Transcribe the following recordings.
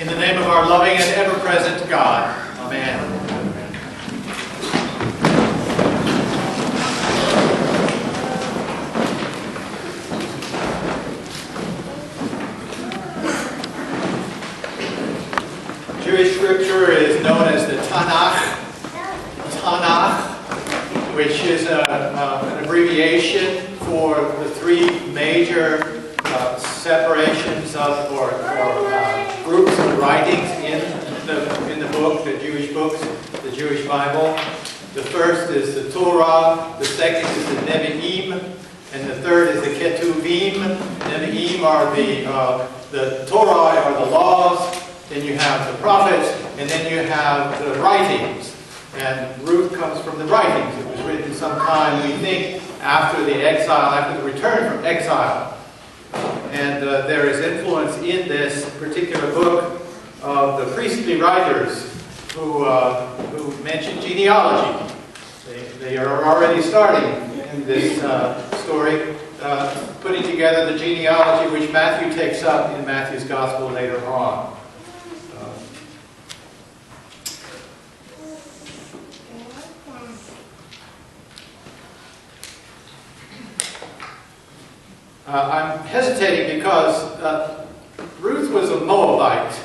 In the name of our loving and ever-present God. Amen. Jewish scripture is known as the Tanakh, which is an abbreviation for the three major separations of or groups of writings in the book, the Jewish books, the Jewish Bible. The first is the Torah, the second is the Nevi'im, and the third is the Ketuvim. Nevi'im are the Torah are the laws. Then you have the prophets, and then you have the writings. And Ruth comes from the writings. It was written sometime, we think, after the exile, after the return from exile. And there is influence in this particular book of the priestly writers who mention genealogy. They are already starting in this story, putting together the genealogy which Matthew takes up in Matthew's Gospel later on. I'm hesitating because Ruth was a Moabite.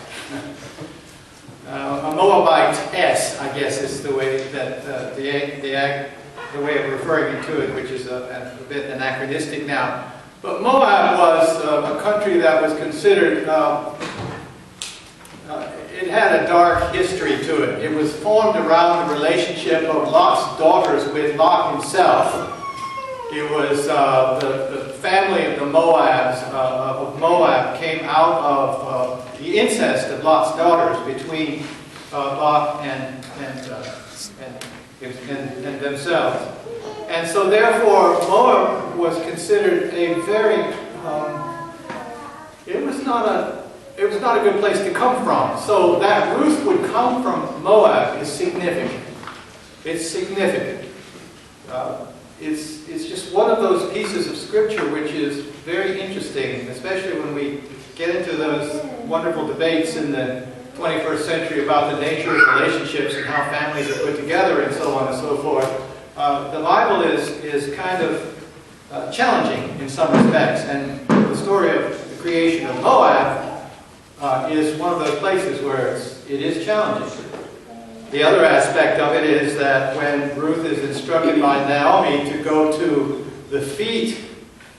A Moabite-ess, I guess, is the way that the way of referring to it, which is a bit anachronistic now. But Moab was a country that was considered. It had a dark history to it. It was formed around the relationship of Lot's daughters with Lot himself. It was the family of the Moabs of Moab came out of the incest of Lot's daughters between Lot and themselves, and so therefore Moab was considered a very it was not a good place to come from. So that Ruth would come from Moab is significant. It's significant. It's just one of those pieces of scripture which is very interesting, especially when we get into those wonderful debates in the 21st century about the nature of relationships and how families are put together and so on and so forth. The Bible is kind of challenging in some respects, and the story of the creation of Moab is one of those places where it is challenging. The other aspect of it is that when Ruth is instructed by Naomi to go to the feet,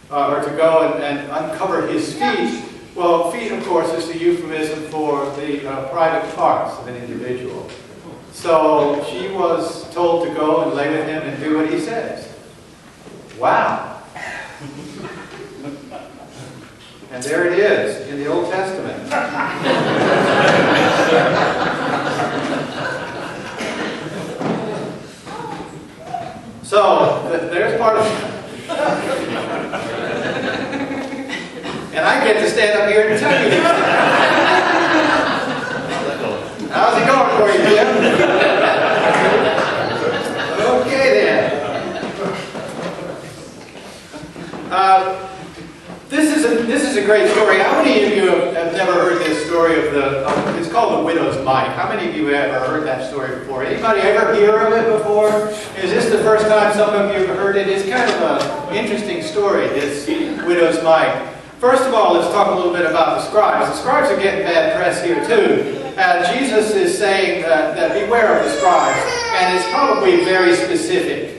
or to go and uncover his feet, well, feet, of course, is the euphemism for the private parts of an individual. So she was told to go and lay with him and do what he says. Wow. And there it is in the Old Testament. So, there's part of it. And I get to stand up here and tell you this. How's it going for you, Jim? Okay, then. This is a great story. How many of you have never heard this story of it's called the widow's mite. How many of you have ever heard that story before? Anybody ever hear of it before? Is this the first time some of you have heard it? It's kind of an interesting story, this widow's mite. First of all, let's talk a little bit about the scribes. The scribes are getting bad press here too. Jesus is saying that beware of the scribes, and it's probably very specific.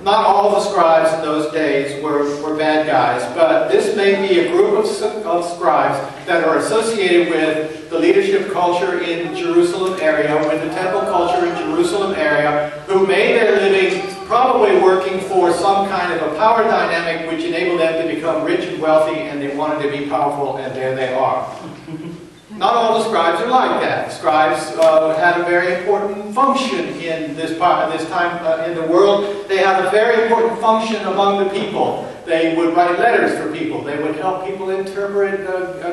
Not all the scribes in those days were bad guys, but this may be a group of scribes that are associated with the leadership culture in Jerusalem area, with the temple culture in Jerusalem area, who made their living probably working for some kind of a power dynamic which enabled them to become rich and wealthy, and they wanted to be powerful, and there they are. Not all the scribes are like that. Scribes had a very important function in this time in the world. They had a very important function among the people. They would write letters for people. They would help people interpret,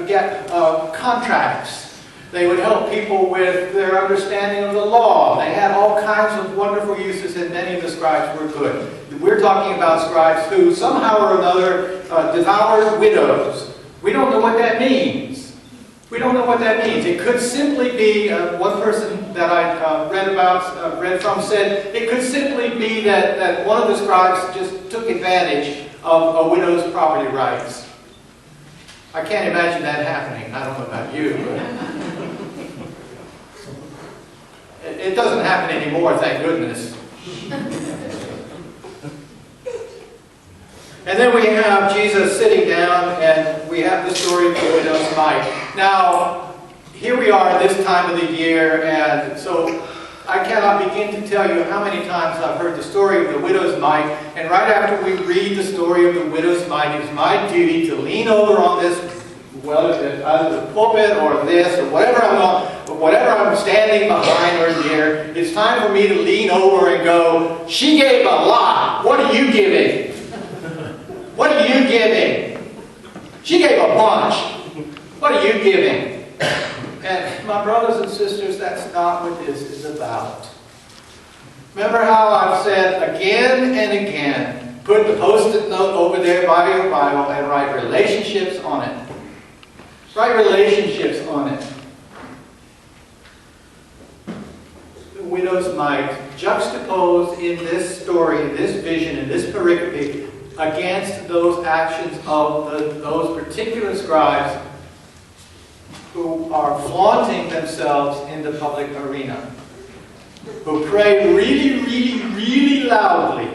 get contracts. They would help people with their understanding of the law. They had all kinds of wonderful uses, and many of the scribes were good. We're talking about scribes who somehow or another devoured widows. We don't know what that means. We don't know what that means. It could simply be, one person that I read from said, it could simply be that one of the scribes just took advantage of a widow's property rights. I can't imagine that happening. I don't know about you, but it doesn't happen anymore, thank goodness. And then we have Jesus sitting down, and we have the story of the widow's mite. Now, here we are this time of the year, and so I cannot begin to tell you how many times I've heard the story of the widow's mite, and right after we read the story of the widow's mite, it's my duty to lean over on this, well, either the pulpit or this, or whatever I'm standing behind or near. It's time for me to lean over and go, she gave a lot. What are you giving? What are you giving? She gave a bunch. What are you giving? And my brothers and sisters, that's not what this is about. Remember how I've said again and again, put the post-it note over there by your Bible and write relationships on it. Write relationships on it. The widow's mite, juxtaposed in this story, in this vision, in this pericope, against those actions of those particular scribes who are flaunting themselves in the public arena, who pray really, really, really loudly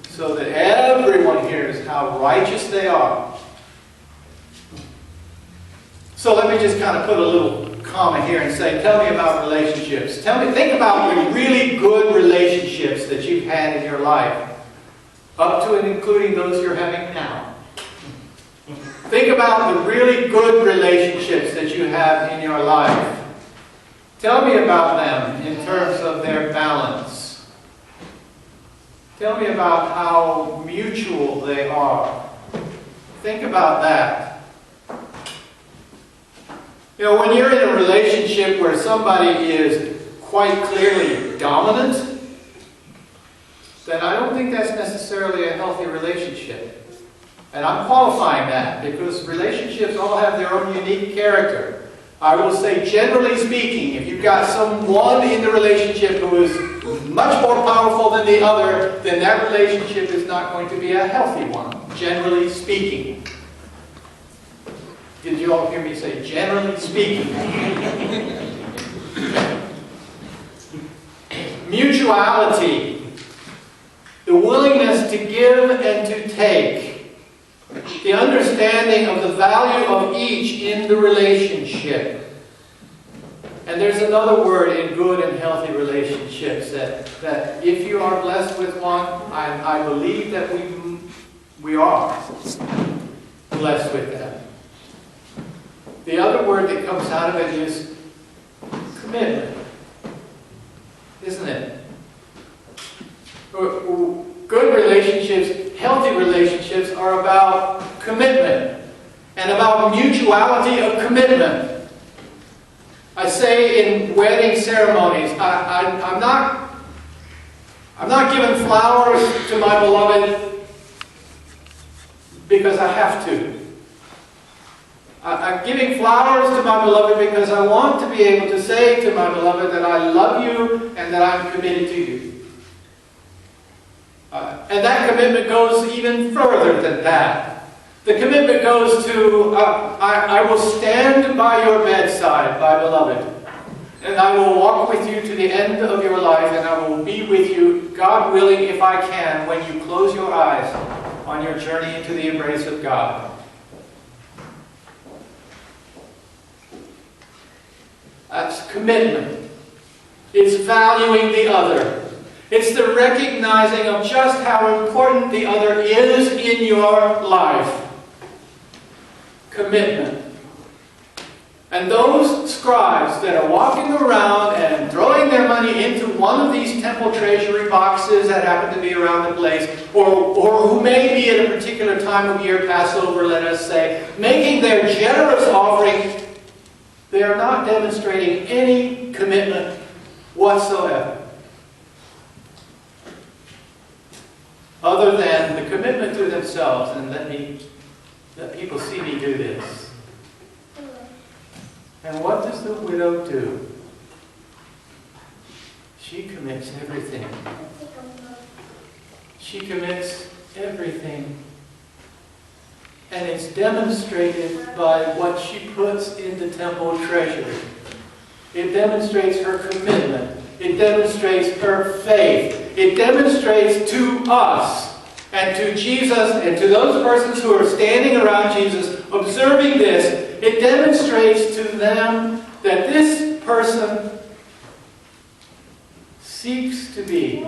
so that everyone hears how righteous they are. So let me just kind of put a little comma here and say, tell me about relationships. Think about the really good relationships that you've had in your life, up to and including those you're having now. Think about the really good relationships that you have in your life. Tell me about them in terms of their balance. Tell me about how mutual they are. Think about that. You know, when you're in a relationship where somebody is quite clearly dominant, then I don't think that's necessarily a healthy relationship. And I'm qualifying that because relationships all have their own unique character. I will say, generally speaking, if you've got someone in the relationship who is much more powerful than the other, then that relationship is not going to be a healthy one, generally speaking. Did you all hear me say, generally speaking? Mutuality, the willingness to give and to take, the understanding of the value of each in the relationship. And there's another word in good and healthy relationships that if you are blessed with one, I believe that we are blessed with that. The other word that comes out of it is commitment, isn't it? Good relationships, healthy relationships are about commitment and about mutuality of commitment. I say in wedding ceremonies, I'm not giving flowers to my beloved because I have to. I'm giving flowers to my beloved because I want to be able to say to my beloved that I love you and that I'm committed to you. And that commitment goes even further than that. The commitment goes to, I will stand by your bedside, my beloved, and I will walk with you to the end of your life, and I will be with you, God willing, if I can, when you close your eyes on your journey into the embrace of God. That's commitment. It's valuing the other. It's the recognizing of just how important the other is in your life. Commitment. And those scribes that are walking around and throwing their money into one of these temple treasury boxes that happen to be around the place, or who may be at a particular time of year, Passover, let us say, making their generous offering, they are not demonstrating any commitment whatsoever. Other than the commitment to themselves, and let people see me do this. And what does the widow do? She commits everything. She commits everything. And it's demonstrated by what she puts in the temple treasury. It demonstrates her commitment. It demonstrates her faith. It demonstrates to us and to Jesus and to those persons who are standing around Jesus observing this, it demonstrates to them that this person seeks to be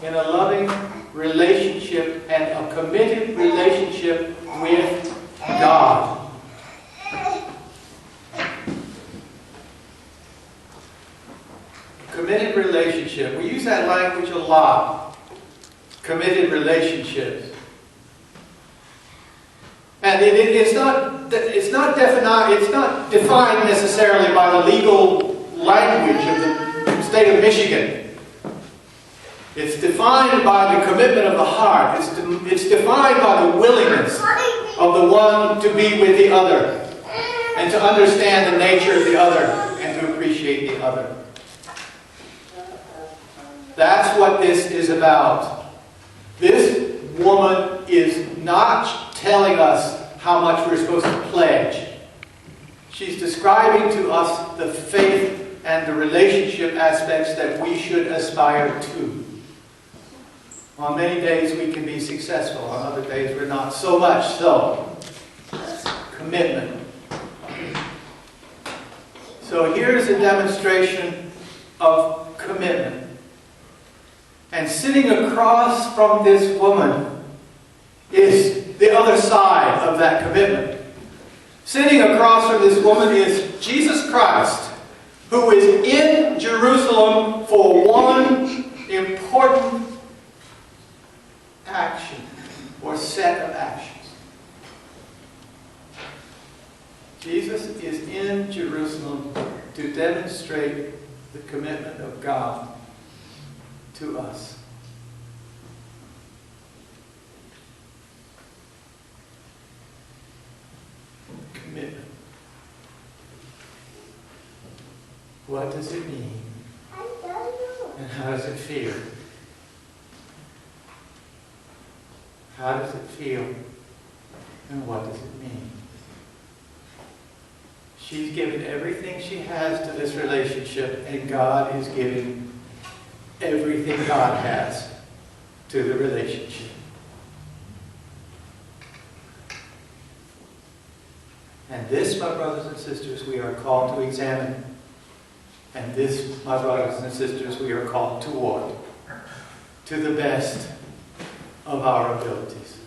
in a loving relationship and a committed relationship with God. Committed relationship. We use that language a lot. Committed relationships. And it's not defined necessarily by the legal language of the state of Michigan. It's defined by the commitment of the heart. It's defined by the willingness of the one to be with the other and to understand the nature of the other and to appreciate the other. That's what this is about. This woman is not telling us how much we're supposed to pledge. She's describing to us the faith and the relationship aspects that we should aspire to. On many days we can be successful, on other days we're not so much so. Commitment. So here's a demonstration of commitment. And sitting across from this woman is the other side of that commitment. Sitting across from this woman is Jesus Christ, who is in Jerusalem for one important action or set of actions. Jesus is in Jerusalem to demonstrate the commitment of God to us. Commitment. What does it mean? And how does it feel? How does it feel? And what does it mean? She's given everything she has to this relationship, and God is giving everything God has to the relationship. And this, my brothers and sisters, we are called to examine. And this, my brothers and sisters, we are called toward, to the best of our abilities.